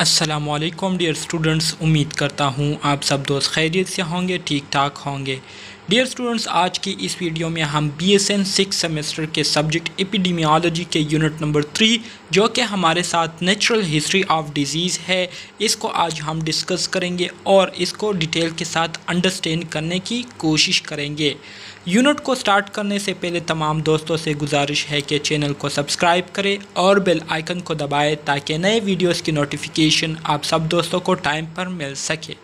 अस्सलामुअलैकुम dear students, उम्मीद करता हूँ आप सब दोस्त खैरियत से होंगे, ठीक ठाक होंगे। डियर स्टूडेंट्स, आज की इस वीडियो में हम BSN 6 सेमेस्टर के सब्जेक्ट एपिडेमियोलॉजी के यूनिट नंबर 3 जो कि हमारे साथ नेचुरल हिस्ट्री ऑफ डिजीज़ है, इसको आज हम डिस्कस करेंगे और इसको डिटेल के साथ अंडरस्टैंड करने की कोशिश करेंगे। यूनिट को स्टार्ट करने से पहले तमाम दोस्तों से गुजारिश है कि चैनल को सब्सक्राइब करें और बेल आइकन को दबाएं ताकि नए वीडियोस की नोटिफिकेशन आप सब दोस्तों को टाइम पर मिल सके।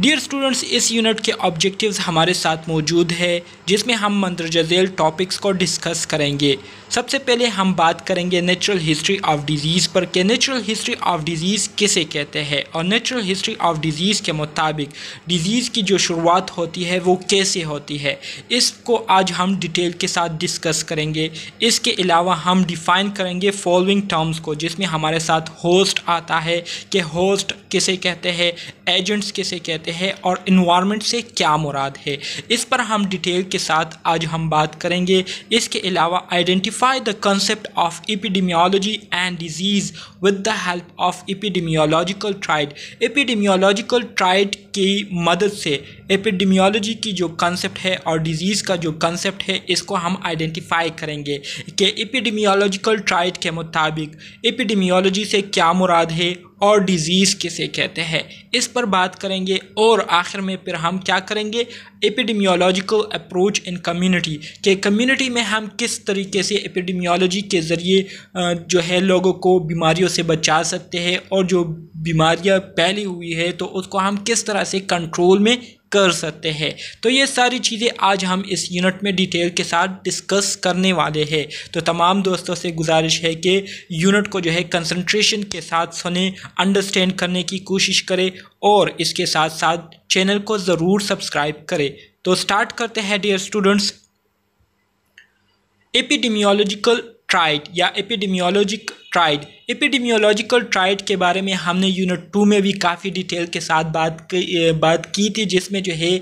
डियर स्टूडेंट्स, इस यूनिट के ऑब्जेक्टिव्स हमारे साथ मौजूद है जिसमें हम मंदरजा झैल टॉपिक्स को डिस्कस करेंगे। सबसे पहले हम बात करेंगे नेचुरल हिस्ट्री ऑफ डिजीज़ पर कि नेचुरल हिस्ट्री ऑफ डिजीज़ किसे कहते हैं और नेचुरल हिस्ट्री ऑफ डिजीज़ के मुताबिक डिजीज़ की जो शुरुआत होती है वो कैसे होती है, इसको आज हम डिटेल के साथ डिस्कस करेंगे। इसके अलावा हम डिफ़ाइन करेंगे फॉलोइंग टर्म्स को, जिसमें हमारे साथ होस्ट आता है कि होस्ट किसे कहते हैं, एजेंट्स किसे कहते हैं और इन्वायरमेंट से क्या मुराद है। इस पर हम डिटेल के साथ आज हम बात करेंगे। इसके अलावा identify the concept of epidemiology and disease with the help of epidemiological tried. Epidemiological tried की मदद से एपिडेमियोलॉजी की जो कंसेप्ट है और डिजीज़ का जो कंसेप्ट है इसको हम आइडेंटिफाई करेंगे कि एपिडेमियोलॉजिकल ट्राइड के मुताबिक एपिडेमियोलॉजी से क्या मुराद है और डिज़ीज़ किसे कहते हैं, इस पर बात करेंगे। और आखिर में फिर हम क्या करेंगे, एपिडेमियोलॉजिकल अप्रोच इन कम्युनिटी के कम्युनिटी में हम किस तरीके से एपिडेमियोलॉजी के ज़रिए जो है लोगों को बीमारियों से बचा सकते हैं और जो बीमारियां फैली हुई है तो उसको हम किस तरह से कंट्रोल में कर सकते हैं। तो ये सारी चीज़ें आज हम इस यूनिट में डिटेल के साथ डिस्कस करने वाले हैं। तो तमाम दोस्तों से गुजारिश है कि यूनिट को जो है कंसंट्रेशन के साथ सुने, अंडरस्टैंड करने की कोशिश करें और इसके साथ साथ चैनल को ज़रूर सब्सक्राइब करें। तो स्टार्ट करते हैं डियर स्टूडेंट्स। एपिडेमियोलॉजिकल ट्राइड या एपिडेमियोलॉजिकल ट्राइड के बारे में हमने यूनिट 2 में भी काफ़ी डिटेल के साथ बात की थी, जिसमें जो है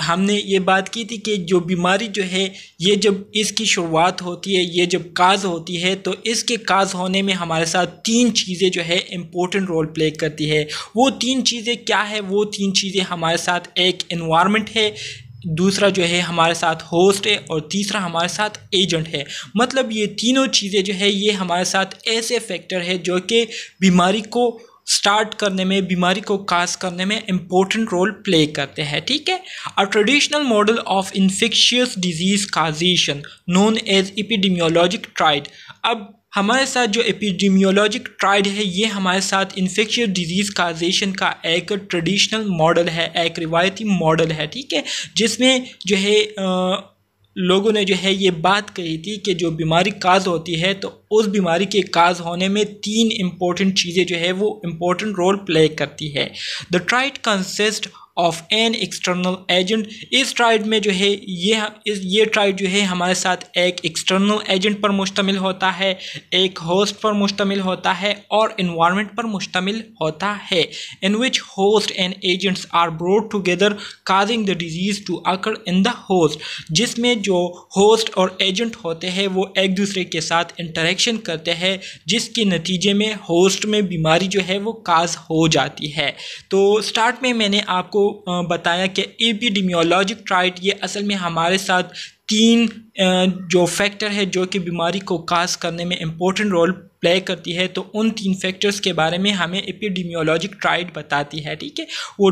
हमने ये बात की थी कि जो बीमारी जो है ये जब इसकी शुरुआत होती है, ये जब काज होती है तो इसके काज होने में हमारे साथ 3 चीज़ें जो है इम्पोर्टेंट रोल प्ले करती है। वो 3 चीज़ें क्या है, वो 3 चीज़ें हमारे साथ एक एनवायरनमेंट है, दूसरा जो है हमारे साथ होस्ट है और तीसरा हमारे साथ एजेंट है। मतलब ये तीनों चीज़ें जो है ये हमारे साथ ऐसे फैक्टर है जो कि बीमारी को स्टार्ट करने में, बीमारी को काज करने में इम्पोर्टेंट रोल प्ले करते हैं। ठीक है। A traditional model of infectious disease causation known as epidemiologic triad. अब हमारे साथ जो एपिडेमियोलॉजिक ट्राइड है ये हमारे साथ इन्फेक्शियस डिजीज़ काजेशन का एक ट्रेडिशनल मॉडल है, एक रिवायती मॉडल है। ठीक है, जिसमें जो है लोगों ने जो है ये बात कही थी कि जो बीमारी काज होती है तो उस बीमारी के काज होने में 3 इम्पोर्टेंट चीज़ें जो है वो इम्पोर्टेंट रोल प्ले करती है। The tried consist of an external agent. इस ट्राइड में जो है ये ट्राइड जो है हमारे साथ एक एक्सटर्नल एजेंट पर मुश्तमिल होता है, एक होस्ट पर मुश्तमिल होता है और इन्वायरमेंट पर मुश्तमिल होता है। In which host and agents are brought together causing the disease to occur in the host. जिसमें जो होस्ट और एजेंट होते हैं वो एक दूसरे के साथ इंटरेक्शन करते हैं, जिसके नतीजे में होस्ट में बीमारी जो है वो काज हो जाती है। तो स्टार्ट में मैंने आपको बताया कि एपिडेमियोलॉजिक ट्राइड ये असल में हमारे साथ 3 जो फैक्टर है जो कि बीमारी को काज करने में इम्पोर्टेंट रोल प्ले करती है, तो उन 3 फैक्टर्स के बारे में हमें एपिडेमियोलॉजिक ट्राइड बताती है। ठीक है, वो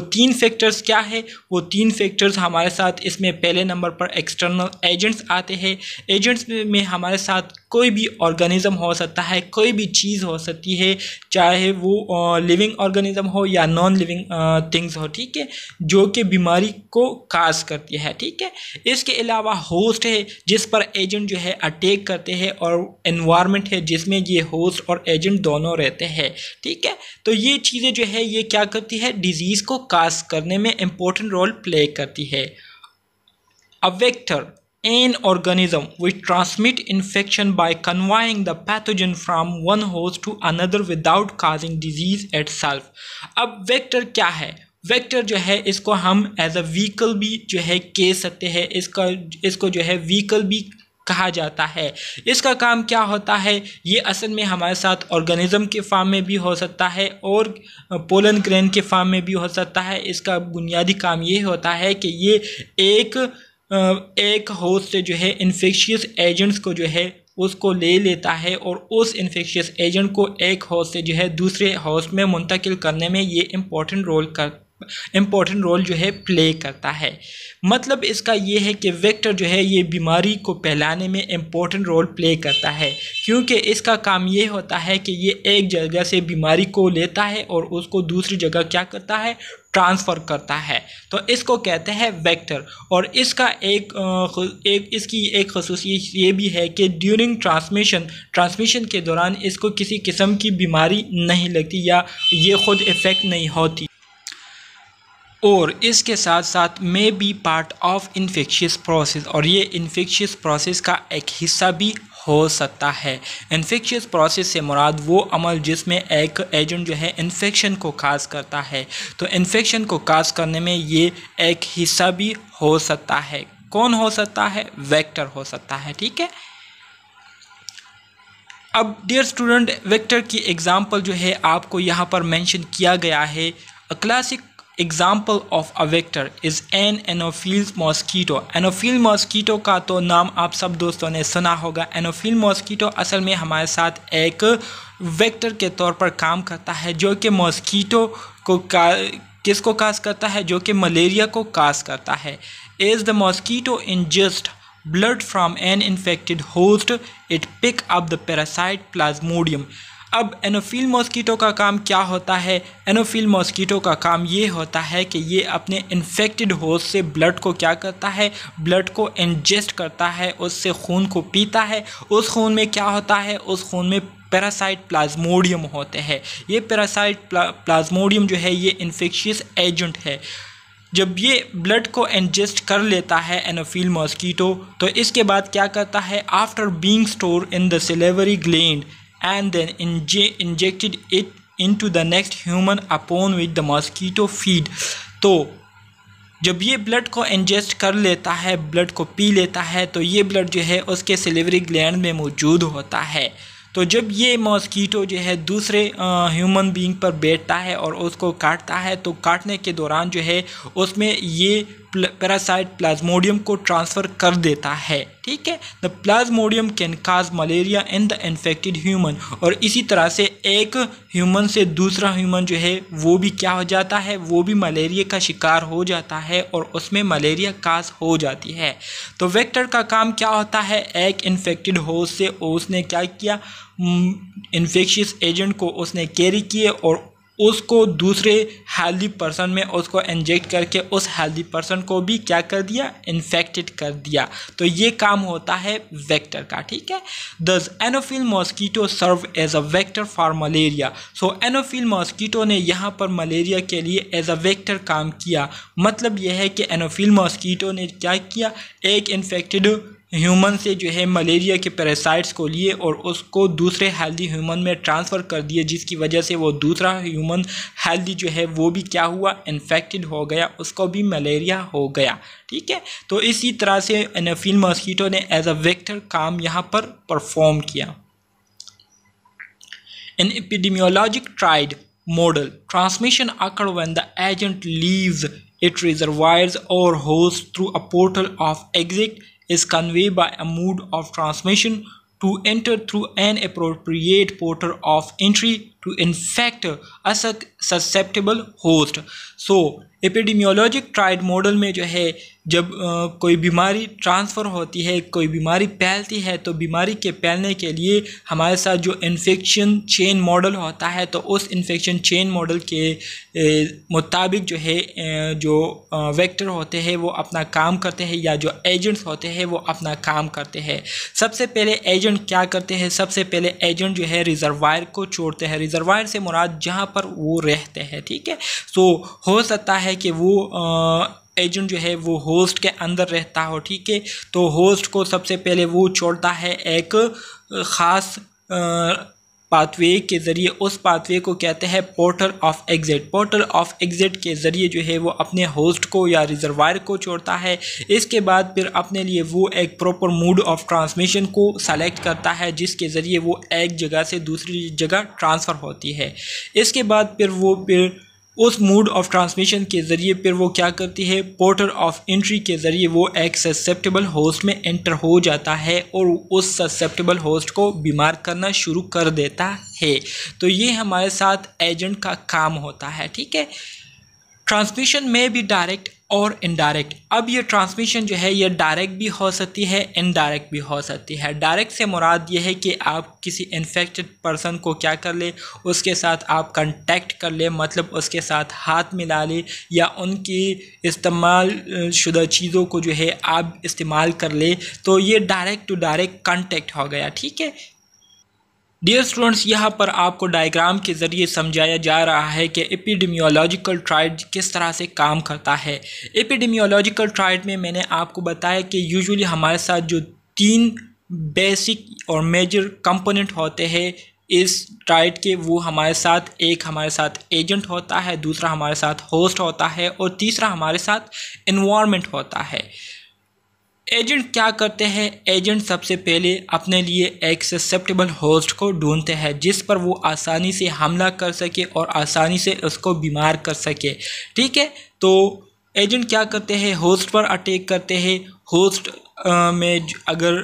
3 फैक्टर्स क्या है, वो 3 फैक्टर्स हमारे साथ इसमें पहले नंबर पर एक्सटर्नल एजेंट्स आते हैं। एजेंट्स में हमारे साथ कोई भी ऑर्गेनिज्म हो सकता है, कोई भी चीज़ हो सकती है, चाहे वो लिविंग ऑर्गेनिज्म हो या नॉन लिविंग थिंग्स हो। ठीक है, जो कि बीमारी को काज करती है। ठीक है, इसके अलावा होस्ट है जिस पर एजेंट जो है अटैक करते हैं और एनवायरनमेंट है जिसमें ये होस्ट और एजेंट दोनों रहते हैं। ठीक है, तो ये चीज़ें जो है ये क्या करती है, डिजीज़ को काज करने में इम्पोर्टेंट रोल प्ले करती है। A vector an organism which transmit infection by conveying the pathogen from one host to another without causing disease itself। अब वेक्टर क्या है, वेक्टर जो है इसको हम एज अ व्हीकल भी जो है कह सकते हैं, इसको जो है व्हीकल भी कहा जाता है। इसका काम क्या होता है, ये असल में हमारे साथ ऑर्गेनिज्म के फार्म में भी हो सकता है और पोलन ग्रेन के फार्म में भी हो सकता है। इसका बुनियादी काम ये होता है कि ये एक होस्ट से जो है इन्फेक्शियस एजेंट्स को जो है उसको ले लेता है और उस इन्फेक्शियस एजेंट को एक होस्ट से जो है दूसरे होस्ट में मुंतकिल करने में ये इम्पोर्टेंट रोल जो है प्ले करता है। मतलब इसका ये है कि वेक्टर जो है ये बीमारी को फैलाने में इम्पोर्टेंट रोल प्ले करता है, क्योंकि इसका काम ये होता है कि ये एक जगह से बीमारी को लेता है और उसको दूसरी जगह क्या करता है, ट्रांसफ़र करता है। तो इसको कहते हैं वेक्टर। और इसका इसकी एक खसूसियत ये भी है कि ड्यूरिंग ट्रांसमिशन के दौरान इसको किसी किस्म की बीमारी नहीं लगती या ये ख़ुद इफ़ेक्ट नहीं होती, और इसके साथ साथ may be part of infectious process, और ये इन्फेक्शियस प्रोसेस का एक हिस्सा भी हो सकता है। इन्फेक्शियस प्रोसेस से मुराद वो अमल जिसमें एक एजेंट जो है इन्फेक्शन को काज करता है। तो इन्फेक्शन को काज करने में ये एक हिस्सा भी हो सकता है। कौन हो सकता है, वेक्टर हो सकता है। ठीक है, अब डियर स्टूडेंट, वेक्टर की एग्जांपल जो है आपको यहाँ पर मेंशन किया गया है। A classic example of a vector is an anopheles mosquito. Anopheles mosquito का तो नाम आप सब दोस्तों ने सुना होगा। एनोफिल मॉस्कीटो असल में हमारे साथ एक वेक्टर के तौर पर काम करता है, जो कि मॉस्कीटो को किसको काज करता है, जो कि मलेरिया को काज करता है। As the mosquito ingest blood from an infected host, it pick up the parasite plasmodium। अब एनोफिल मॉस्कीटो का काम क्या होता है, एनोफिल मॉस्कीटो का काम ये होता है कि ये अपने इन्फेक्टेड होस्ट से ब्लड को क्या करता है, ब्लड को इंजेस्ट करता है, उससे खून को पीता है। उस खून में क्या होता है, उस खून में पैरासाइट प्लाज्मोडियम होते हैं। ये पैरासाइट प्लाज्मोडियम जो है ये इन्फेक्शियस एजेंट है। जब ये ब्लड को इंजेस्ट कर लेता है एनोफिल मॉस्कीटो, तो इसके बाद क्या करता है, after being store in the salivary gland and then injected it into the next human upon which the mosquito feed. तो जब ये ब्लड को इंजेस्ट कर लेता है, ब्लड को पी लेता है, तो ये ब्लड जो है उसके सिलेवरी ग्लैंड में मौजूद होता है। तो जब ये मॉस्कीटो जो है दूसरे ह्यूमन बीइंग पर बैठता है और उसको काटता है, तो काटने के दौरान जो है उसमें ये पैरासाइट प्लाज्मोडियम को ट्रांसफ़र कर देता है। ठीक है, the Plasmodium can cause malaria in the infected human. और इसी तरह से एक ह्यूमन से दूसरा ह्यूमन जो है वो भी क्या हो जाता है, वो भी मलेरिया का शिकार हो जाता है और उसमें मलेरिया काज हो जाती है। तो वेक्टर का काम क्या होता है, एक इन्फेक्टेड होस्ट से उसने क्या किया, इन्फेक्शियस एजेंट को उसने कैरी किए और उसको दूसरे हेल्दी पर्सन में उसको इंजेक्ट करके उस हेल्दी पर्सन को भी क्या कर दिया, इन्फेक्टेड कर दिया। तो ये काम होता है वेक्टर का। ठीक है, this anopheles mosquito serve as a vector for malaria. So anopheles mosquito ने यहाँ पर मलेरिया के लिए एज अ वेक्टर काम किया। मतलब यह है कि एनोफिल मॉस्कीटो ने क्या किया, एक इन्फेक्टेड ह्यूमन से जो है मलेरिया के पैरासाइट्स को लिए और उसको दूसरे हेल्दी ह्यूमन में ट्रांसफ़र कर दिए, जिसकी वजह से वो दूसरा ह्यूमन हेल्दी जो है वो भी क्या हुआ, इन्फेक्टेड हो गया, उसको भी मलेरिया हो गया। ठीक है, तो इसी तरह से एनोफिल मॉस्कीटो ने एज अ वेक्टर काम यहाँ पर परफॉर्म किया। इन एपिडेमियोलॉजिक tried model, transmission occur when the agent leaves its reservoirs or host through a portal of exit is conveyed by a mode of transmission to enter through an appropriate portal of entry to infect a susceptible host। So epidemiologic triad model में जो है जब कोई बीमारी transfer होती है, कोई बीमारी फैलती है, तो बीमारी के फैलने के लिए हमारे साथ जो इन्फेक्शन चेन मॉडल होता है, तो उस इन्फेक्शन चेन मॉडल के मुताबिक जो है जो वेक्टर होते हैं वो अपना काम करते हैं, या जो एजेंट्स होते हैं वो अपना काम करते हैं। सबसे पहले एजेंट क्या करते हैं, सबसे पहले एजेंट जो है रिजर्वायर को छोड़ते हैं। रिजर्वायर से मुराद जहाँ पर वो रहते हैं। ठीक है, सो हो सकता है कि वो एजेंट जो है वो होस्ट के अंदर रहता हो। ठीक है, तो होस्ट को सबसे पहले वो छोड़ता है एक ख़ास पाथवे के ज़रिए, उस पाथवे को कहते हैं portal of exit. Portal of exit के ज़रिए जो है वो अपने होस्ट को या रिजर्वायर को छोड़ता है। इसके बाद फिर अपने लिए वो एक प्रॉपर मोड ऑफ ट्रांसमिशन को सेलेक्ट करता है जिसके ज़रिए वो एक जगह से दूसरी जगह ट्रांसफ़र होती है। इसके बाद फिर उस मोड ऑफ ट्रांसमिशन के ज़रिए फिर वो क्या करती है, पोर्टल ऑफ एंट्री के ज़रिए वो एक ससेप्टेबल होस्ट में एंटर हो जाता है और उस ससेप्टेबल होस्ट को बीमार करना शुरू कर देता है। तो ये हमारे साथ एजेंट का काम होता है, ठीक है। ट्रांसमिशन में भी डायरेक्ट और इनडायरेक्ट। अब ये ट्रांसमिशन जो है ये डायरेक्ट भी हो सकती है, इनडायरेक्ट भी हो सकती है। डायरेक्ट से मुराद ये है कि आप किसी इन्फेक्टेड पर्सन को क्या कर ले, उसके साथ आप कांटेक्ट कर ले, मतलब उसके साथ हाथ मिला ले या उनकी इस्तेमाल शुदा चीज़ों को जो है आप इस्तेमाल कर ले, तो ये डायरेक्ट टू डायरेक्ट कांटेक्ट हो गया, ठीक है। डियर स्टूडेंट्स, यहाँ पर आपको डायग्राम के ज़रिए समझाया जा रहा है कि एपिडेमियोलॉजिकल ट्रायड किस तरह से काम करता है। एपिडेमियोलॉजिकल ट्रायड में मैंने आपको बताया कि यूजुअली हमारे साथ जो 3 बेसिक और मेजर कंपोनेंट होते हैं इस ट्रायड के, वो हमारे साथ एजेंट होता है, दूसरा हमारे साथ होस्ट होता है और तीसरा हमारे साथ एनवायरनमेंट होता है। एजेंट क्या करते हैं, एजेंट सबसे पहले अपने लिए एक ससेप्टेबल होस्ट को ढूंढते हैं जिस पर वो आसानी से हमला कर सके और आसानी से उसको बीमार कर सके, ठीक है। तो एजेंट क्या करते हैं, होस्ट पर अटैक करते हैं। होस्ट में अगर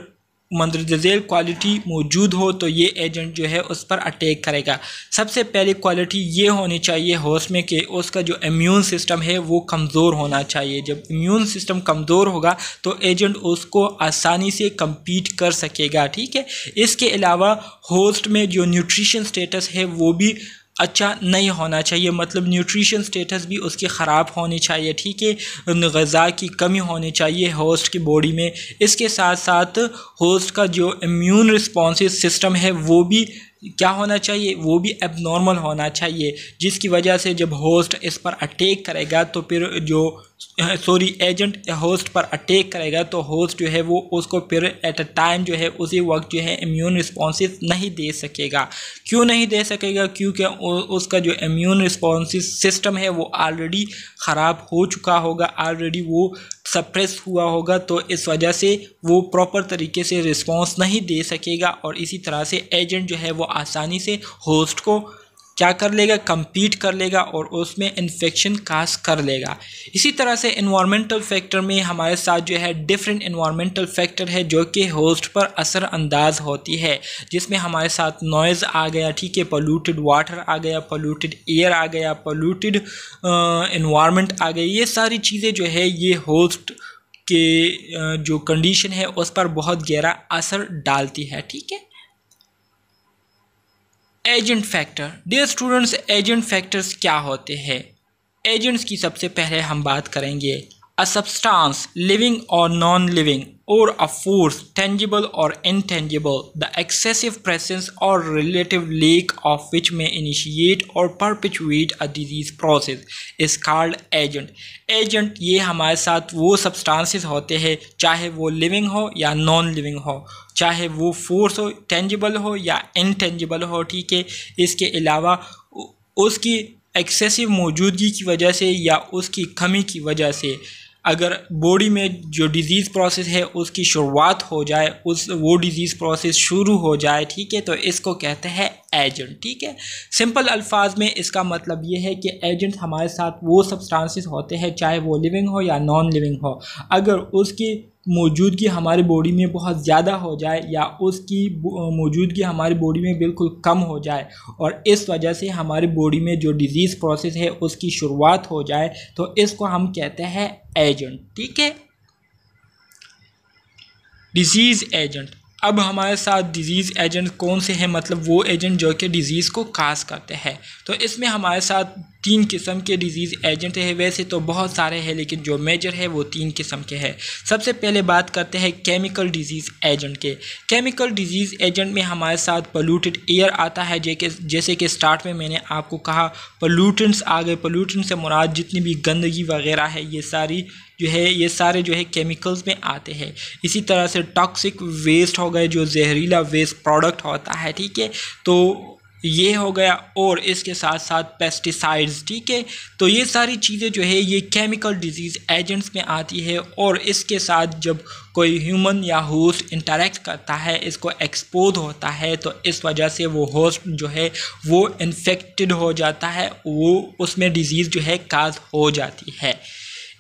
मंदरजा झेल क्वालिटी मौजूद हो तो ये एजेंट जो है उस पर अटैक करेगा। सबसे पहले क्वालिटी ये होनी चाहिए होस्ट में कि उसका जो इम्यून सिस्टम है वो कमज़ोर होना चाहिए। जब इम्यून सिस्टम कमज़ोर होगा तो एजेंट उसको आसानी से compete कर सकेगा, ठीक है। इसके अलावा होस्ट में जो न्यूट्रिशन स्टेटस है वो भी अच्छा नहीं होना चाहिए, मतलब न्यूट्रिशन स्टेटस भी उसकी ख़राब होनी चाहिए, ठीक है। ग़िज़ा की कमी होनी चाहिए होस्ट की बॉडी में। इसके साथ साथ होस्ट का जो इम्यून रिस्पॉन्सिव सिस्टम है वो भी क्या होना चाहिए, वो भी एबनॉर्मल होना चाहिए, जिसकी वजह से जब होस्ट इस पर अटैक करेगा तो फिर एजेंट होस्ट पर अटैक करेगा तो होस्ट जो है वो उसको फिर एट अ टाइम जो है उसी वक्त जो है इम्यून रिस्पॉन्सिव नहीं दे सकेगा। क्यों नहीं दे सकेगा, क्योंकि उसका जो इम्यून रिस्पॉन्सिव सिस्टम है वो ऑलरेडी ख़राब हो चुका होगा, ऑलरेडी वो सप्रेस हुआ होगा, तो इस वजह से वो प्रॉपर तरीके से रिस्पॉन्स नहीं दे सकेगा और इसी तरह से एजेंट जो है वो आसानी से होस्ट को क्या कर लेगा, compete कर लेगा और उसमें इन्फेक्शन काज कर लेगा। इसी तरह से इन्वायरमेंटल फैक्टर में हमारे साथ जो है डिफरेंट इन्वायरमेंटल फैक्टर है जो कि होस्ट पर असर अंदाज होती है, जिसमें हमारे साथ नॉइज़ आ गया, ठीक है, पोल्यूटेड वाटर आ गया, पोल्यूटेड एयर आ गया, पोल्यूटेड इन्वायरमेंट आ गई। ये सारी चीज़ें जो है ये होस्ट के जो कंडीशन है उस पर बहुत गहरा असर डालती है, ठीक है। Agent factor. Dear students, agent factors क्या होते हैं? एजेंट्स की सबसे पहले हम बात करेंगे। अ सब्सटेंस लिविंग और non living or a force tangible or intangible, the excessive presence or relative lack of which may initiate or perpetuate a disease process is called agent. Agent ये हमारे साथ वो सब्सटेंसेस होते हैं, चाहे वो living हो या नॉन लिविंग हो, चाहे वो फोर्स हो, टेंजिबल हो या इनटेंजिबल हो, ठीक है। इसके अलावा उसकी एक्सेसिव मौजूदगी की वजह से या उसकी कमी की वजह से अगर बॉडी में जो डिज़ीज़ प्रोसेस है उसकी शुरुआत हो जाए, वो डिज़ीज़ प्रोसेस शुरू हो जाए, ठीक है, तो इसको कहते हैं एजेंट, ठीक है। सिंपल अल्फाज में इसका मतलब ये है कि एजेंट हमारे साथ वो सब्सटेंसेस होते हैं, चाहे वो लिविंग हो या नॉन लिविंग हो, अगर उसकी मौजूदगी हमारी बॉडी में बहुत ज़्यादा हो जाए या उसकी मौजूदगी हमारी बॉडी में बिल्कुल कम हो जाए और इस वजह से हमारी बॉडी में जो डिज़ीज़ प्रोसेस है उसकी शुरुआत हो जाए, तो इसको हम कहते हैं एजेंट, ठीक है। Disease agent. अब हमारे साथ डिज़ीज़ एजेंट कौन से हैं, मतलब वो एजेंट जो कि डिज़ीज़ को काज करते हैं। तो इसमें हमारे साथ 3 किस्म के डिज़ीज़ एजेंट है। वैसे तो बहुत सारे हैं लेकिन जो मेजर है वो 3 किस्म के हैं। सबसे पहले बात करते हैं केमिकल डिज़ीज़ एजेंट के। केमिकल डिज़ीज़ एजेंट में हमारे साथ पोल्यूटेड एयर आता है, जैसे कि स्टार्ट में मैंने आपको कहा पोल्यूटेंट्स आ गए। पोल्यूटेंट से मुराद जितनी भी गंदगी वगैरह है ये सारी जो है ये सारे जो है केमिकल्स में आते हैं। इसी तरह से टॉक्सिक वेस्ट हो गए, जो जहरीला वेस्ट प्रोडक्ट होता है, ठीक है, तो ये हो गया। और इसके साथ साथ पेस्टिसाइड्स, ठीक है, तो ये सारी चीज़ें जो है ये केमिकल डिजीज़ एजेंट्स में आती है। और इसके साथ जब कोई ह्यूमन या होस्ट इंटरेक्ट करता है, इसको एक्सपोज होता है, तो इस वजह से वो होस्ट जो है वो इन्फेक्टेड हो जाता है, वो उसमें डिजीज़ जो है काज हो जाती है।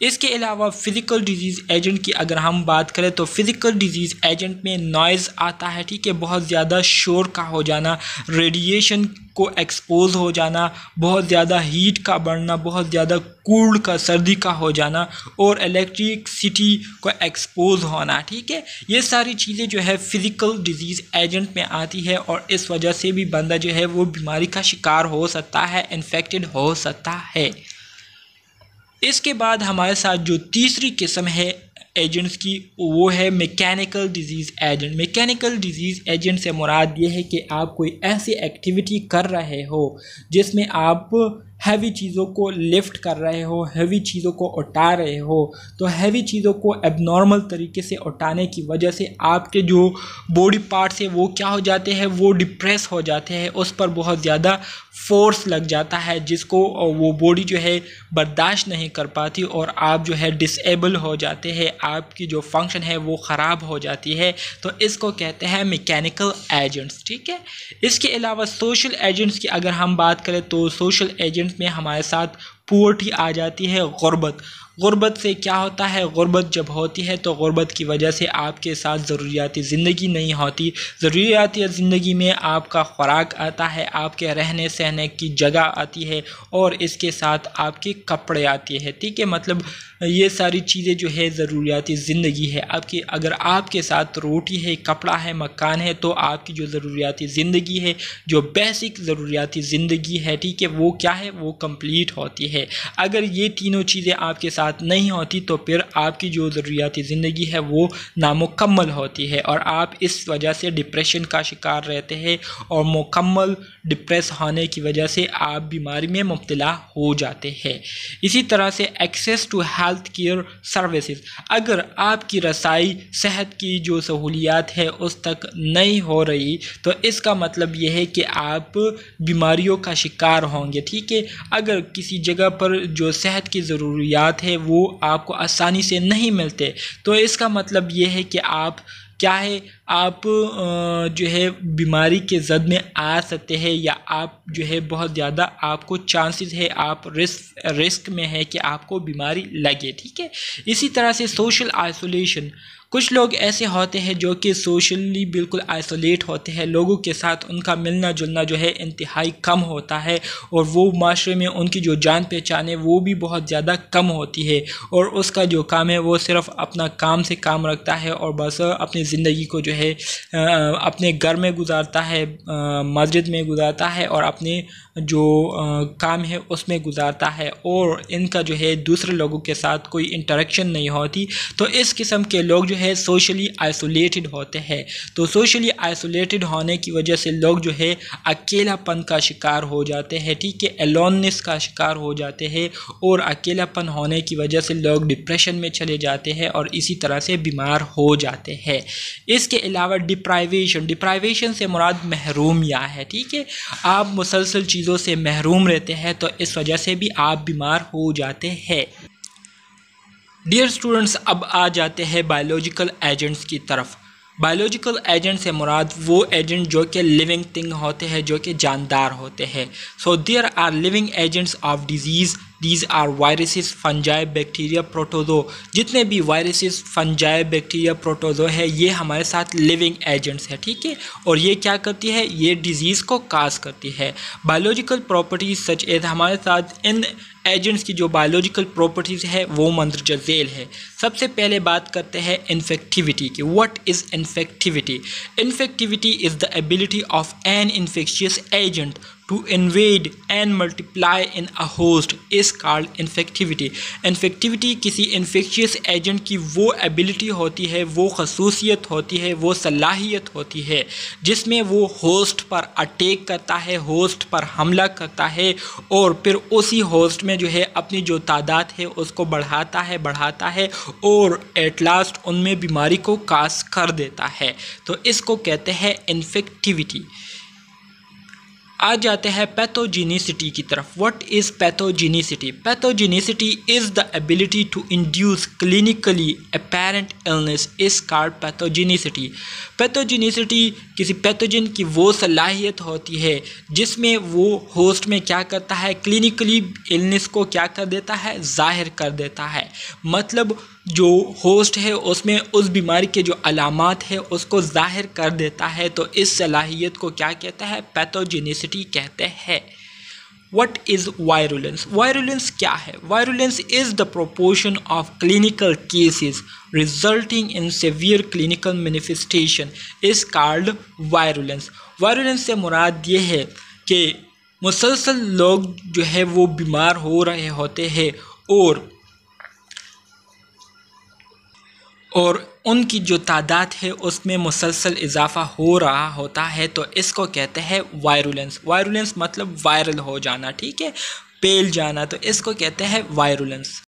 इसके अलावा फ़िज़िकल डिजीज़ एजेंट की अगर हम बात करें तो फ़िज़िकल डिजीज़ एजेंट में नॉइज़ आता है, ठीक है, बहुत ज़्यादा शोर का हो जाना, रेडिएशन को एक्सपोज हो जाना, बहुत ज़्यादा हीट का बढ़ना, बहुत ज़्यादा कोल्ड का, सर्दी का हो जाना, और इलेक्ट्रिसिटी को एक्सपोज होना, ठीक है, ये सारी चीज़ें जो है फ़िज़िकल डिजीज़ एजेंट में आती है। और इस वजह से भी बंदा जो है वो बीमारी का शिकार हो सकता है, इन्फेक्टेड हो सकता है। इसके बाद हमारे साथ जो तीसरी किस्म है एजेंट्स की, वो है mechanical disease agent. Mechanical disease agent से मुराद ये है कि आप कोई ऐसी एक्टिविटी कर रहे हो जिसमें आप हैवी चीज़ों को लिफ्ट कर रहे हो, हैवी चीज़ों को उठा रहे हो, तो हैवी चीज़ों को एबनॉर्मल तरीके से उठाने की वजह से आपके जो बॉडी पार्ट्स है वो क्या हो जाते हैं, वो डिप्रेस हो जाते हैं, उस पर बहुत ज़्यादा फोर्स लग जाता है, जिसको वो बॉडी जो है बर्दाश्त नहीं कर पाती और आप जो है डिसेबल हो जाते हैं, आपकी जो फंक्शन है वो ख़राब हो जाती है, तो इसको कहते हैं मैकेनिकल एजेंट्स, ठीक है। इसके अलावा सोशल एजेंट्स की अगर हम बात करें तो सोशल एजेंट्स में हमारे साथ पुअर्टी आ जाती है, गुर्बत। गुर्बत से क्या होता है, गुर्बत जब होती है तो गुर्बत की वजह से आपके साथ ज़रूरियाती ज़िंदगी नहीं होती। ज़रूरियाती ज़िंदगी में आपका खुराक आता है, आपके रहने सहने की जगह आती है, और इसके साथ आपके कपड़े आते हैं, ठीक है, मतलब ये सारी चीज़ें जो है ज़रूरियाती ज़िंदगी है आपकी। अगर आपके साथ रोटी है, कपड़ा है, मकान है, तो आपकी जो ज़रूरियाती ज़िंदगी है, जो बेसिक ज़रूरियाती ज़िंदगी है, ठीक है, वो क्या है, वो कंप्लीट होती है। अगर ये तीनों चीज़ें आपके साथ नहीं होती तो फिर आपकी जो ज़रूरियाती ज़िंदगी है वो नामुकम्मल होती है, और आप इस वजह से डिप्रेशन का शिकार रहते हैं, और मुकम्मल डिप्रेस होने की वजह से आप बीमारी में मुब्तला हो जाते हैं। इसी तरह से access to health care services, अगर आपकी रसाई सेहत की जो सहूलियात है उस तक नहीं हो रही तो इसका मतलब यह है कि आप बीमारियों का शिकार होंगे, ठीक है। अगर किसी जगह पर जो सेहत की ज़रूरियात है वो आपको आसानी से नहीं मिलते तो इसका मतलब ये है कि आप क्या है, आप जो है बीमारी के जद में आ सकते हैं, या आप जो है बहुत ज़्यादा आपको चांसेस है, आप रिस्क में है कि आपको बीमारी लगे, ठीक है। इसी तरह से सोशल आइसोलेशन, कुछ लोग ऐसे होते हैं जो कि सोशली बिल्कुल आइसोलेट होते हैं, लोगों के साथ उनका मिलना जुलना जो है इंतहाई कम होता है, और वो माशरे में उनकी जो जान पहचान है वो भी बहुत ज़्यादा कम होती है, और उसका जो काम है वो सिर्फ अपना काम से काम रखता है, और बस अपनी ज़िंदगी को जो है अपने घर में गुजारता है, मस्जिद में गुजारता है, और अपने जो काम है उसमें गुजारता है, और इनका जो है दूसरे लोगों के साथ कोई इंटरेक्शन नहीं होती। तो इस किस्म के लोग जो है सोशली आइसोलेटेड होते हैं। तो सोशली आइसोलेटेड होने की वजह से लोग जो है अकेलापन का शिकार हो जाते हैं, ठीक है, एलोननेस का शिकार हो जाते हैं, और अकेलापन होने की वजह से लोग डिप्रेशन में चले जाते हैं और इसी तरह से बीमार हो जाते हैं। इसके अलावा डिप्राइवेशन से मुराद महरूमिया है, ठीक है, आप मुसलसल चीज़ों से महरूम रहते हैं तो इस वजह से भी आप बीमार हो जाते हैं। डियर स्टूडेंट्स, अब आ जाते हैं बायोलॉजिकल एजेंट्स की तरफ। बायोलॉजिकल एजेंट से मुराद वो एजेंट जो कि लिविंग थिंग होते हैं, जो कि जानदार होते हैं। So there are living agents of disease, these are viruses, fungi, bacteria, protozoa. जितने भी वायरसेस, फंजाई, बैक्टीरिया, प्रोटोजो है ये हमारे साथ लिविंग एजेंट्स है, ठीक है, और ये क्या करती है, ये डिजीज़ को काज करती है। बायोलॉजिकल प्रॉपर्टीज सच एज, हमारे साथ इन एजेंट्स की जो बायोलॉजिकल प्रॉपर्टीज़ है वो मंदरजा झेल है। सबसे पहले बात करते हैं इन्फेक्टिविटी की। What is infectivity? Infectivity is the ability of an infectious agent to invade and multiply in a host is called infectivity. Infectivity किसी infectious agent की वो ability होती है, वो खसूसियत होती है, वो सलाहियत होती है जिसमें वो होस्ट पर अटैक करता है, होस्ट पर हमला करता है और फिर उसी होस्ट में जो है अपनी जो तादाद है उसको बढ़ाता है और एट लास्ट उनमें बीमारी को कास कर देता है। तो इसको कहते हैं इन्फेक्टिविटी। आ जाते हैं पैथोजेनिसिटी की तरफ। What is pathogenicity? Pathogenicity is the ability to induce clinically apparent illness is called pathogenicity. Pathogenicity किसी पैथोजन की वो सलाहियत होती है जिसमें वो होस्ट में क्या करता है, क्लिनिकली इलनेस को क्या कर देता है, ज़ाहिर कर देता है। मतलब जो होस्ट है उसमें उस बीमारी के जो अलामात है उसको ज़ाहिर कर देता है। तो इस सलाहियत को क्या कहता है, पैथोजेनिसिटी कहते हैं। What is virulence? Virulence क्या है? Virulence is the proportion of clinical cases resulting in severe clinical manifestation is called virulence. Virulence से मुराद ये है कि मुसलसल लोग जो है वो बीमार हो रहे होते हैं और उनकी जो तादाद है उसमें मुसलसल इजाफा हो रहा होता है। तो इसको कहते हैं वायरुलेंस। वायरुलेंस मतलब वायरल हो जाना, ठीक है, फैल जाना, तो इसको कहते हैं वायरुलेंस।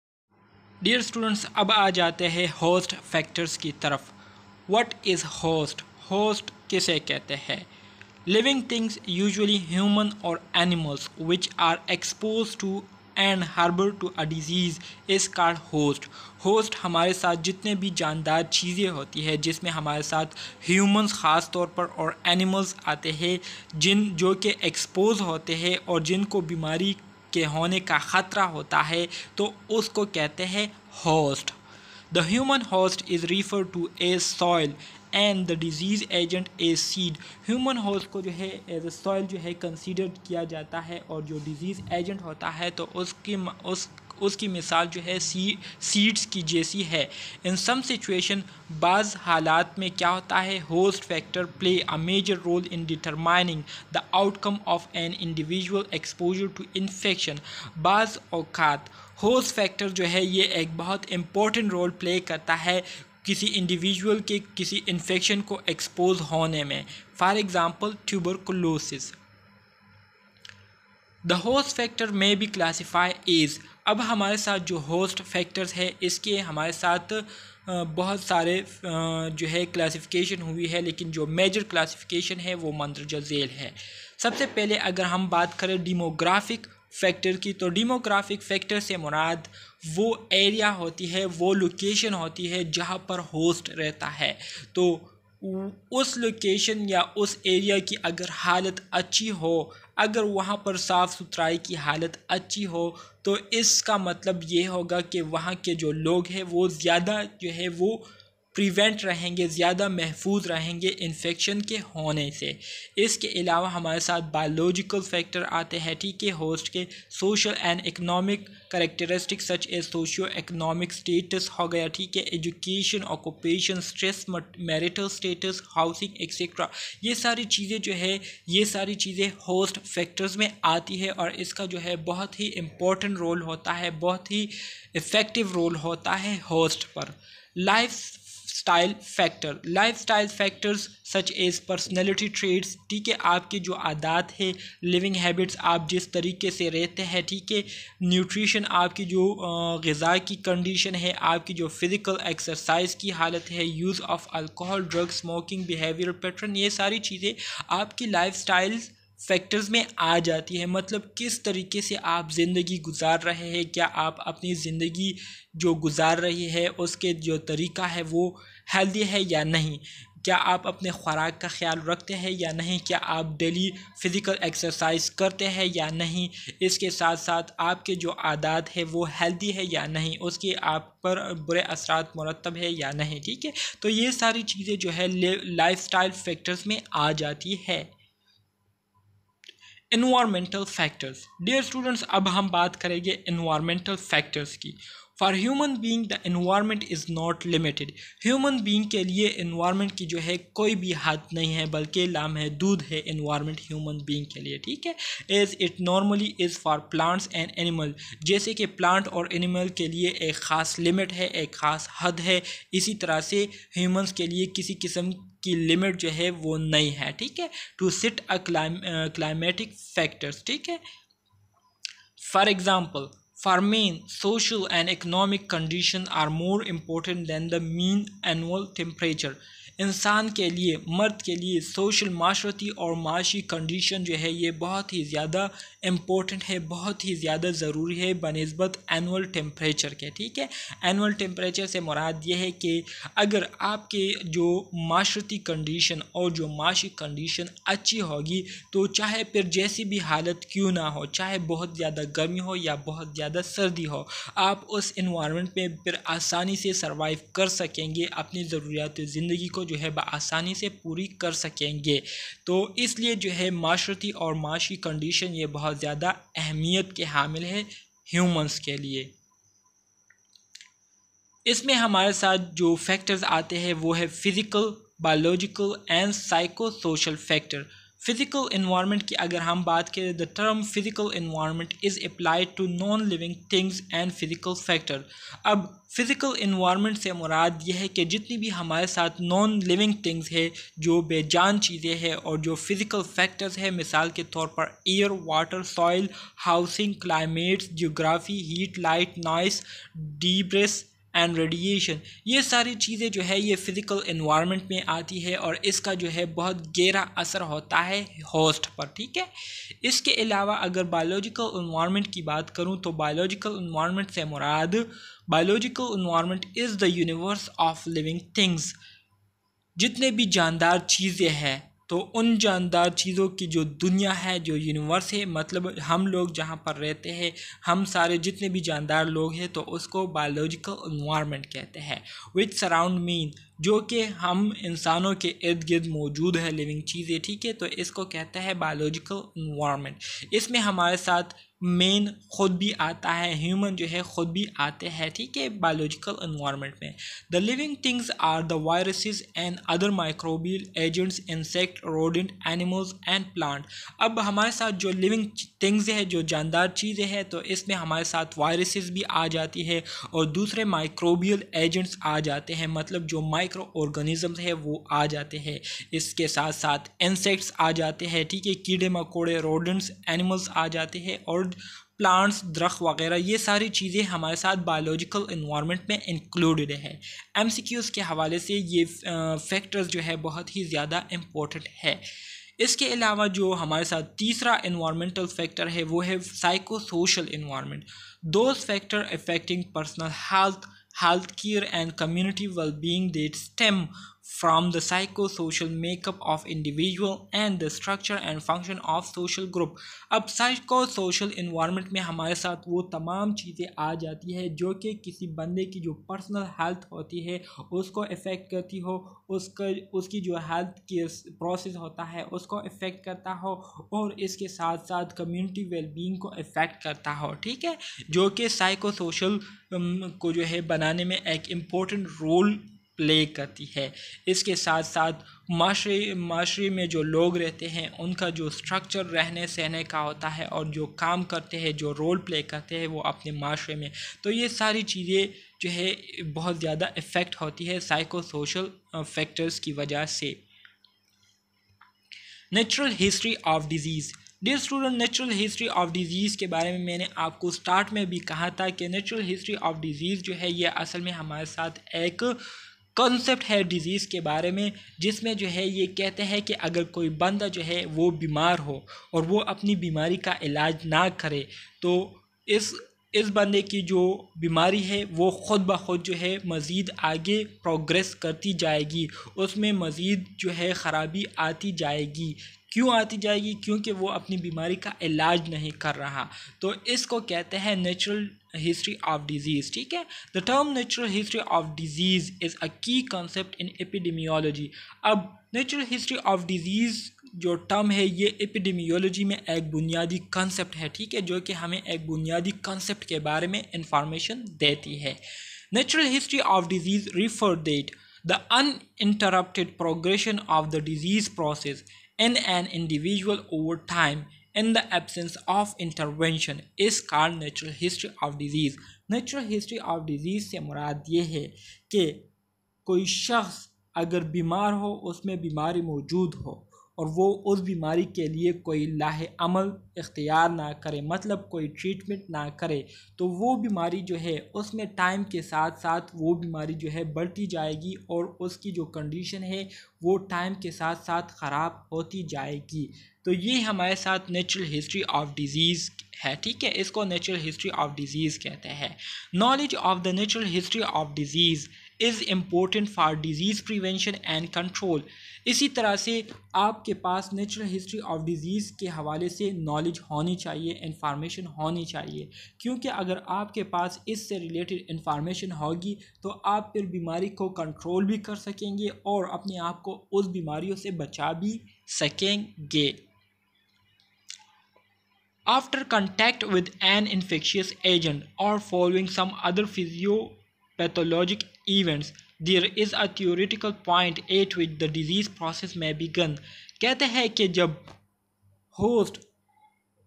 डियर स्टूडेंट्स, अब आ जाते हैं होस्ट फैक्टर्स की तरफ। What is host? होस्ट किसे कहते हैं? लिविंग थिंग्स यूजुअली ह्यूमन और animals which are expose to and harbour to a disease is called host. Host हमारे साथ जितने भी जानदार चीज़ें होती है जिसमें हमारे साथ ह्यूमंस ख़ास तौर पर और एनिमल्स आते हैं जो कि एक्सपोज होते हैं और जिनको बीमारी के होने का ख़तरा होता है, तो उसको कहते हैं host. The human host is refer to as soil and the disease agent as seed. Human host को जो है एज ए सॉइल जो है कंसीडर किया जाता है और जो डिजीज़ एजेंट होता है तो उसकी मिसाल जो है सीड्स की जैसी है। इन सम सिचुएशन बाज़ हालात में क्या होता है, host factor play a major role in determining the outcome of an individual exposure to infection. बाज़ औक़ात होस्ट फैक्टर जो है ये एक बहुत इम्पोर्टेंट रोल प्ले करता है किसी इंडिविजुअल के किसी इन्फेक्शन को एक्सपोज होने में। For example tuberculosis. The host factor में बी क्लासीफाई एज। अब हमारे साथ जो होस्ट फैक्टर्स है इसके हमारे साथ बहुत सारे जो है क्लासिफिकेशन हुई है, लेकिन जो मेजर क्लासिफिकेशन है वो मंदरजा झेल है। सबसे पहले अगर हम बात करें डेमोग्राफिक फैक्टर की, तो डेमोग्राफिक फैक्टर से मुराद वो एरिया होती है, वो लोकेशन होती है जहाँ पर होस्ट रहता है। तो उस लोकेशन या उस एरिया की अगर हालत अच्छी हो, अगर वहाँ पर साफ़ सुथराई की हालत अच्छी हो, तो इसका मतलब ये होगा कि वहाँ के जो लोग हैं वो ज़्यादा जो है वो प्रिवेंट रहेंगे, ज़्यादा महफूज रहेंगे इन्फेक्शन के होने से। इसके अलावा हमारे साथ बायोलॉजिकल फैक्टर आते हैं, ठीक है, होस्ट के social and economic characteristics such as socio economic status हो गया, ठीक है, education, occupation, stress, marital status, housing etcetera. ये सारी चीज़ें जो है ये सारी चीज़ें होस्ट फैक्टर्स में आती है और इसका जो है बहुत ही इम्पोर्टेंट रोल होता है, बहुत ही इफ़ेक्टिव रोल होता है होस्ट पर। Lifestyle factors such as personality traits, ठीक है, आपके जो आदात है, लिविंग हैबिट्स, आप जिस तरीके से रहते हैं, ठीक है, न्यूट्रिशन, आपकी जो ग़िज़ा की कंडीशन है, आपकी जो फिज़िकल एक्सरसाइज की हालत है, use of alcohol, drug, smoking, behaviour pattern, ये सारी चीज़ें आपकी लाइफ स्टाइल फैक्टर्स में आ जाती है। मतलब किस तरीके से आप ज़िंदगी गुजार रहे हैं, क्या आप अपनी ज़िंदगी जो गुजार रही है उसके जो तरीका है वो हेल्दी है या नहीं, क्या आप अपने ख़ुराक का ख्याल रखते हैं या नहीं, क्या आप डेली फ़िज़िकल एक्सरसाइज करते हैं या नहीं, इसके साथ साथ आपके जो आदात है वो हेल्दी है या नहीं, उसके आप पर बुरे असरात मुरतब है या नहीं, ठीक है। तो ये सारी चीज़ें जो है लाइफस्टाइल फैक्टर्स में आ जाती है। Environmental factors. डियर स्टूडेंट्स, अब हम बात करेंगे इन्वायरमेंटल फैक्टर्स की। For human being the environment is not limited. Human being के लिए एनवायरनमेंट की जो है कोई भी हद नहीं है, बल्कि लामहदूद है एनवायरनमेंट ह्यूमन बीइंग के लिए, ठीक है। As it normally is for plants and animal, जैसे कि प्लांट और एनिमल के लिए एक ख़ास लिमिट है, एक ख़ास हद है, इसी तरह से ह्यूमंस के लिए किसी किस्म की लिमिट जो है वो नहीं है, ठीक है। To sit a climatic factors, ठीक है। For example, for men, social and economic conditions are more important than the mean annual temperature. इंसान के लिए, मर्द के लिए सोशल, माशरती और माशी कंडीशन जो है ये बहुत ही ज़्यादा इम्पोर्टेंट है, बहुत ही ज़्यादा ज़रूरी है बनिस्बत एनुअल टेम्परेचर के, ठीक है। एनुअल टेम्परेचर से मुराद ये है कि अगर आपके जो माशरती कंडीशन और जो माशी कंडीशन अच्छी होगी तो चाहे फिर जैसी भी हालत क्यों ना हो, चाहे बहुत ज़्यादा गर्मी हो या बहुत ज़्यादा सर्दी हो, आप उस इन्वायरमेंट में फिर आसानी से सर्वाइव कर सकेंगे, अपनी ज़रूरियात ज़िंदगी को जो है आसानी से पूरी कर सकेंगे। तो इसलिए जो है माशरती और माशी कंडीशन ये बहुत ज़्यादा अहमियत के हामिल है ह्यूमंस के लिए। इसमें हमारे साथ जो फैक्टर्स आते हैं वो है physical, biological and psychosocial factor. Physical environment की अगर हम बात करें, the term physical environment is applied to non living things and physical factor. अब फिज़िकल इन्वायरमेंट से मुराद यह है कि जितनी भी हमारे साथ नॉन लिविंग थिंग्स है, जो बेजान चीज़ें हैं, और जो फिज़िकल फैक्टर्स है, मिसाल के तौर पर air, water, soil, housing, climates, geography, heat, light, noise, debris and radiation, ये सारी चीज़ें जो है ये फ़िज़िकल इन्वायरमेंट में आती है और इसका जो है बहुत गहरा असर होता है होस्ट पर, ठीक है। इसके अलावा अगर बायोलॉजिकल इन्वायरमेंट की बात करूं तो बायोलॉजिकल इन्वायरमेंट से मुराद, biological environment is the universe of living things. जितने भी जानदार चीज़ें हैं, तो उन जानदार चीज़ों की जो दुनिया है, जो यूनिवर्स है, मतलब हम लोग जहाँ पर रहते हैं, हम सारे जितने भी जानदार लोग हैं, तो उसको बायोलॉजिकल इन्वायरमेंट कहते हैं। विच सराउंड मीन, जो कि हम इंसानों के इर्द गिर्द मौजूद है लिविंग चीज़ें, ठीक है, तो इसको कहते हैं बायोलॉजिकल इन्वायरमेंट। इसमें हमारे साथ मेन खुद भी आता है, ह्यूमन जो है खुद भी आते हैं, ठीक है, बायोलॉजिकल इन्वायरमेंट में। The living things are the viruses and other microbial agents, insect, rodent, animals and plant. अब हमारे साथ जो लिविंग थिंग्स है, जो जानदार चीज़ें हैं, तो इसमें हमारे साथ वायरसेस भी आ जाती है और दूसरे माइक्रोबियल एजेंट्स आ जाते हैं, मतलब जो माइक्रो ऑर्गेनिजम्स है वो आ जाते हैं। इसके साथ साथ इंसेक्ट्स आ जाते हैं, ठीक है, कीड़े मकोड़े, रोडेंट्स, एनिमल्स आ जाते हैं, और प्लांट्स, दरख्त वगैरह, ये सारी चीज़ें हमारे साथ बायोलॉजिकल इन्वायरमेंट में इंक्लूडेड है। एमसीक्यूज़ के हवाले से ये फैक्टर्स जो है बहुत ही ज़्यादा इम्पोर्टेंट है। इसके अलावा जो हमारे साथ तीसरा इन्वायरमेंटल फैक्टर है वो है psycho social environment. Those factor affecting personal health, health care and community well-being that stem from the psychosocial makeup of individual and the structure and function of social group। अब psychosocial environment में हमारे साथ वो तमाम चीज़ें आ जाती है जो कि किसी बंदे की जो पर्सनल हेल्थ होती है उसको इफ़ेक्ट करती हो, उसकी जो हेल्थ की प्रोसेस होता है उसको इफ़ेक्ट करता हो, और इसके साथ साथ कम्युनिटी वेलबींग को इफ़ेक्ट करता हो, ठीक है, जो कि साइकोसोशल को जो है बनाने में एक इम्पोर्टेंट रोल प्ले करती है। इसके साथ साथ माशरे में जो लोग रहते हैं उनका जो स्ट्रक्चर रहने सहने का होता है और जो काम करते हैं, जो रोल प्ले करते हैं वो अपने माशरे में, तो ये सारी चीज़ें जो है बहुत ज़्यादा इफ़ेक्ट होती है साइको सोशल फैक्टर्स की वजह से। Natural history of disease. Dear student, natural history of disease के बारे में मैंने आपको स्टार्ट में भी कहा था कि नेचुरल हिस्ट्री ऑफ डिजीज़ जो है ये असल में हमारे साथ एक कॉन्सेप्ट है डिज़ीज़ के बारे में, जिसमें जो है ये कहते हैं कि अगर कोई बंदा जो है वो बीमार हो और वो अपनी बीमारी का इलाज ना करे तो इस बंदे की जो बीमारी है वो ख़ुद ब खुद जो है मज़ीद आगे प्रोग्रेस करती जाएगी, उसमें मज़ीद जो है ख़राबी आती जाएगी। क्यों आती जाएगी? क्योंकि वो अपनी बीमारी का इलाज नहीं कर रहा। तो इसको कहते हैं नेचुरल हिस्ट्री ऑफ डिजीज़, ठीक है। The term natural history of disease is a की कॉन्सेप्ट इन एपिडेमियोलॉजी। अब नेचुरल हिस्ट्री ऑफ डिजीज़ जो टर्म है ये एपिडेमियोलॉजी में एक बुनियादी कंसेप्ट है, ठीक है, जो कि हमें एक बुनियादी कंसेप्ट के बारे में इंफॉर्मेशन देती है। Natural history of disease refer that the uninterrupted progression of the disease process in an individual over time in the absence of intervention is called natural history of disease। natural history of disease से मुराद ये है कि कोई शख्स अगर बीमार हो, उसमें बीमारी मौजूद हो और वो उस बीमारी के लिए कोई लाहे अमल इख्तियार ना करे, मतलब कोई ट्रीटमेंट ना करे, तो वो बीमारी जो है उसमें टाइम के साथ साथ वो बीमारी जो है बढ़ती जाएगी और उसकी जो कंडीशन है वो टाइम के साथ साथ ख़राब होती जाएगी। तो ये हमारे साथ नेचुरल हिस्ट्री ऑफ डिज़ीज़ है, ठीक है, इसको नेचुरल हिस्ट्री ऑफ डिज़ीज़ कहते हैं। Knowledge of the natural history of disease is important for disease prevention and control. इसी तरह से आपके पास नेचुरल हिस्ट्री ऑफ डिज़ीज़ के हवाले से नॉलेज होनी चाहिए, इंफॉर्मेशन होनी चाहिए, क्योंकि अगर आपके पास इससे रिलेटेड इंफॉर्मेशन होगी तो आप फिर बीमारी को कंट्रोल भी कर सकेंगे और अपने आप को उस बीमारियों से बचा भी सकेंगे। After contact with an infectious agent or following some other physiopathologic events, there is a theoretical point at which the disease process may begin। कहते हैं कि जब होस्ट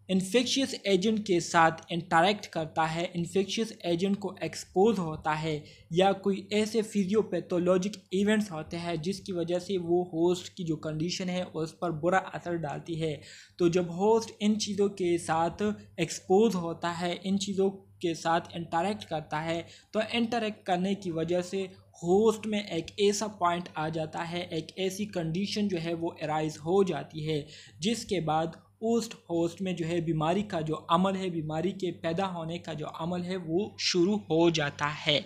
इन्फेक्शियस एजेंट के साथ इंटरेक्ट करता है, इन्फेक्शियस एजेंट को एक्सपोज होता है या कोई ऐसे फिजियोपैथोलॉजिक इवेंट्स होते हैं जिसकी वजह से वो होस्ट की जो कंडीशन है उस पर बुरा असर डालती है, तो जब होस्ट इन चीज़ों के साथ एक्सपोज होता है, इन चीज़ों के साथ इंटरेक्ट करता है, तो इंटरेक्ट करने की वजह से होस्ट में एक ऐसा पॉइंट आ जाता है, एक ऐसी कंडीशन जो है वो अराइज हो जाती है जिसके बाद उस होस्ट में जो है बीमारी का जो अमल है, बीमारी के पैदा होने का जो अमल है वो शुरू हो जाता है।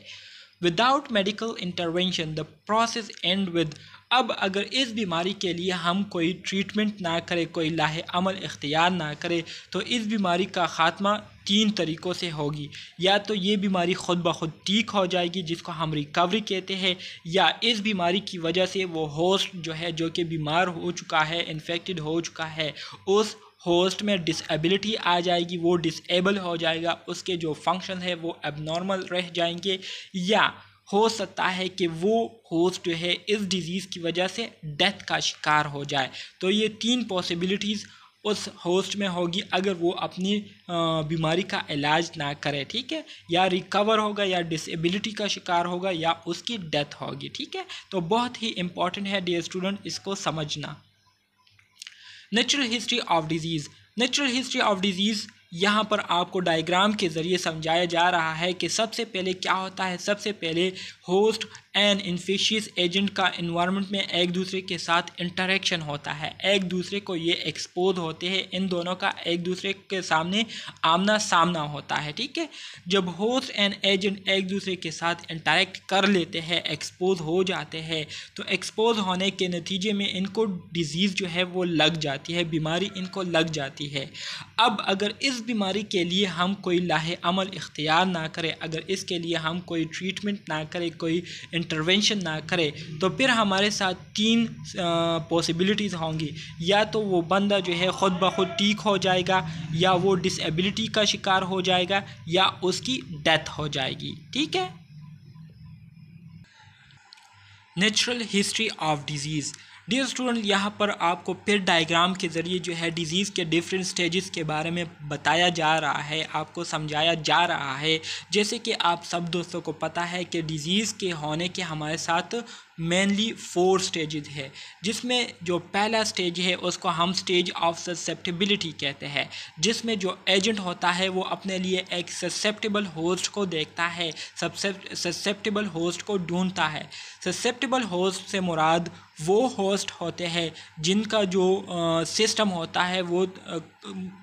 Without medical intervention the process and with. अब अगर इस बीमारी के लिए हम कोई ट्रीटमेंट ना करें, कोई लाहे अमल इख्तियार ना करें, तो इस बीमारी का ख़ात्मा 3 तरीक़ों से होगी। या तो ये बीमारी ख़ुद ब खुद ठीक हो जाएगी जिसको हम रिकवरी कहते हैं, या इस बीमारी की वजह से वो होस्ट जो है जो कि बीमार हो चुका है, इन्फेक्टेड हो चुका है, उस होस्ट में डिसेबिलिटी आ जाएगी, वो डिसेबल हो जाएगा, उसके जो फंक्शन है वो एबनॉर्मल रह जाएंगे, या हो सकता है कि वो होस्ट जो है इस डिज़ीज़ की वजह से डेथ का शिकार हो जाए। तो ये 3 पॉसिबिलिटीज़ उस होस्ट में होगी अगर वो अपनी बीमारी का इलाज ना करे, ठीक है, या रिकवर होगा, या डिसेबिलिटी का शिकार होगा, या उसकी डेथ होगी, ठीक है। तो बहुत ही इम्पॉर्टेंट है डियर स्टूडेंट इसको समझना। Natural history of disease. Natural history of disease यहाँ पर आपको डायग्राम के ज़रिए समझाया जा रहा है कि सबसे पहले क्या होता है। सबसे पहले होस्ट एंड इन्फेक्शियस एजेंट का इन्वायरमेंट में एक दूसरे के साथ इंटरेक्शन होता है, एक दूसरे को ये एक्सपोज होते हैं, इन दोनों का एक दूसरे के सामने आमना सामना होता है, ठीक है। जब होस्ट एंड एजेंट एक दूसरे के साथ इंटरेक्ट कर लेते हैं, एक्सपोज हो जाते हैं, तो एक्सपोज होने के नतीजे में इनको डिज़ीज़ जो है वो लग जाती है, बीमारी इनको लग जाती है। अब अगर इस बीमारी के लिए हम कोई लाहे अमल इख्तियार ना करें, अगर इसके लिए हम कोई ट्रीटमेंट ना करें, कोई इंटरवेंशन ना करें, तो फिर हमारे साथ 3 पॉसिबिलिटीज़ होंगी। या तो वो बंदा जो है ख़ुद ब खुद ठीक हो जाएगा, या वो डिसेबिलिटी का शिकार हो जाएगा, या उसकी डेथ हो जाएगी, ठीक है। Natural history of disease. Dear student, यहाँ पर आपको फिर डायग्राम के ज़रिए जो है डिज़ीज़ के डिफरेंट स्टेजेस के बारे में बताया जा रहा है, आपको समझाया जा रहा है। जैसे कि आप सब दोस्तों को पता है कि डिज़ीज़ के होने के हमारे साथ मेनली 4 स्टेजेस है, जिसमें जो पहला स्टेज है उसको हम स्टेज ऑफ ससेप्टिबिलिटी कहते हैं, जिसमें जो एजेंट होता है वो अपने लिए एक ससेप्टेबल होस्ट को देखता है, ससेप्टेबल होस्ट को ढूंढता है। ससेप्टेबल होस्ट से मुराद वो होस्ट होते हैं जिनका जो सिस्टम होता है वो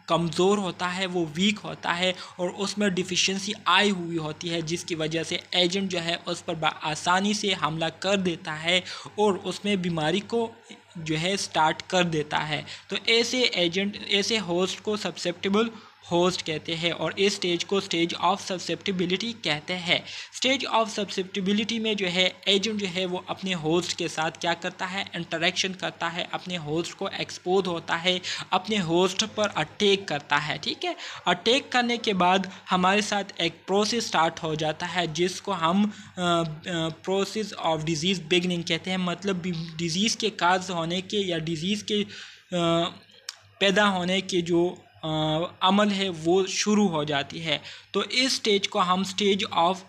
कमज़ोर होता है, वो वीक होता है और उसमें डिफिशिएंसी आई हुई होती है, जिसकी वजह से एजेंट जो है उस पर आसानी से हमला कर देता है और उसमें बीमारी को जो है स्टार्ट कर देता है। तो ऐसे एजेंट, ऐसे होस्ट को ससेप्टेबल होस्ट कहते हैं और इस स्टेज को स्टेज ऑफ ससेप्टिबिलिटी कहते हैं। स्टेज ऑफ ससेप्टिबिलिटी में जो है एजेंट जो है वो अपने होस्ट के साथ क्या करता है, इंटरेक्शन करता है, अपने होस्ट को एक्सपोज होता है, अपने होस्ट पर अटैक करता है। ठीक है, अटैक करने के बाद हमारे साथ एक प्रोसेस स्टार्ट हो जाता है जिसको हम प्रोसेस ऑफ डिजीज़ बिगनिंग कहते हैं। मतलब डिजीज़ के काज होने के या डिजीज़ के पैदा होने के जो अमल है वो शुरू हो जाती है। तो इस स्टेज को हम स्टेज ऑफ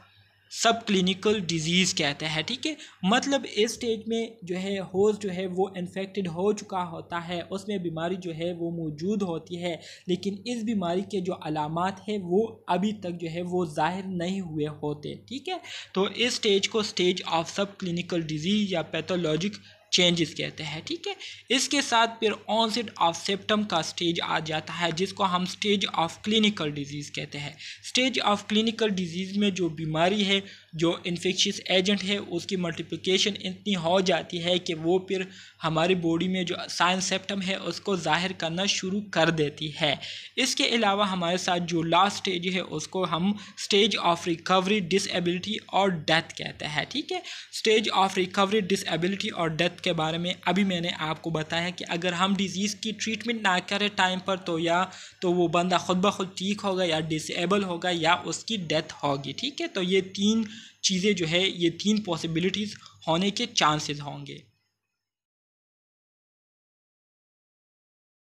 सब क्लिनिकल डिजीज़ कहते हैं। ठीक है, मतलब इस स्टेज में जो है होस्ट जो है वो इन्फेक्टेड हो चुका होता है, उसमें बीमारी जो है वो मौजूद होती है, लेकिन इस बीमारी के जो अलामात है वो अभी तक जो है वो ज़ाहिर नहीं हुए होते। ठीक है, तो इस स्टेज को स्टेज ऑफ सब क्लिनिकल डिजीज़ या पैथोलॉजिक चेंजेस कहते हैं। ठीक है, इसके साथ फिर ऑनसेट ऑफ सिम्पटम का स्टेज आ जाता है जिसको हम स्टेज ऑफ क्लिनिकल डिजीज़ कहते हैं। स्टेज ऑफ क्लिनिकल डिजीज़ में जो बीमारी है, जो इन्फेक्शियस एजेंट है, उसकी मल्टीप्लिकेशन इतनी हो जाती है कि वो फिर हमारी बॉडी में जो साइन सिम्पटम है उसको ज़ाहिर करना शुरू कर देती है। इसके अलावा हमारे साथ जो लास्ट स्टेज है उसको हम स्टेज ऑफ रिकवरी, डिसेबिलिटी और डेथ कहते हैं। ठीक है, स्टेज ऑफ रिकवरी, डिसेबिलिटी और डेथ के बारे में अभी मैंने आपको बताया कि अगर हम डिजीज़ की ट्रीटमेंट ना करें टाइम पर तो वो बंदा खुद ब खुद ठीक होगा या डिसेबल होगा या उसकी डेथ होगी। ठीक है, तो ये तीन चीज़ें जो है, ये तीन पॉसिबिलिटीज़ होने के चांसेस होंगे।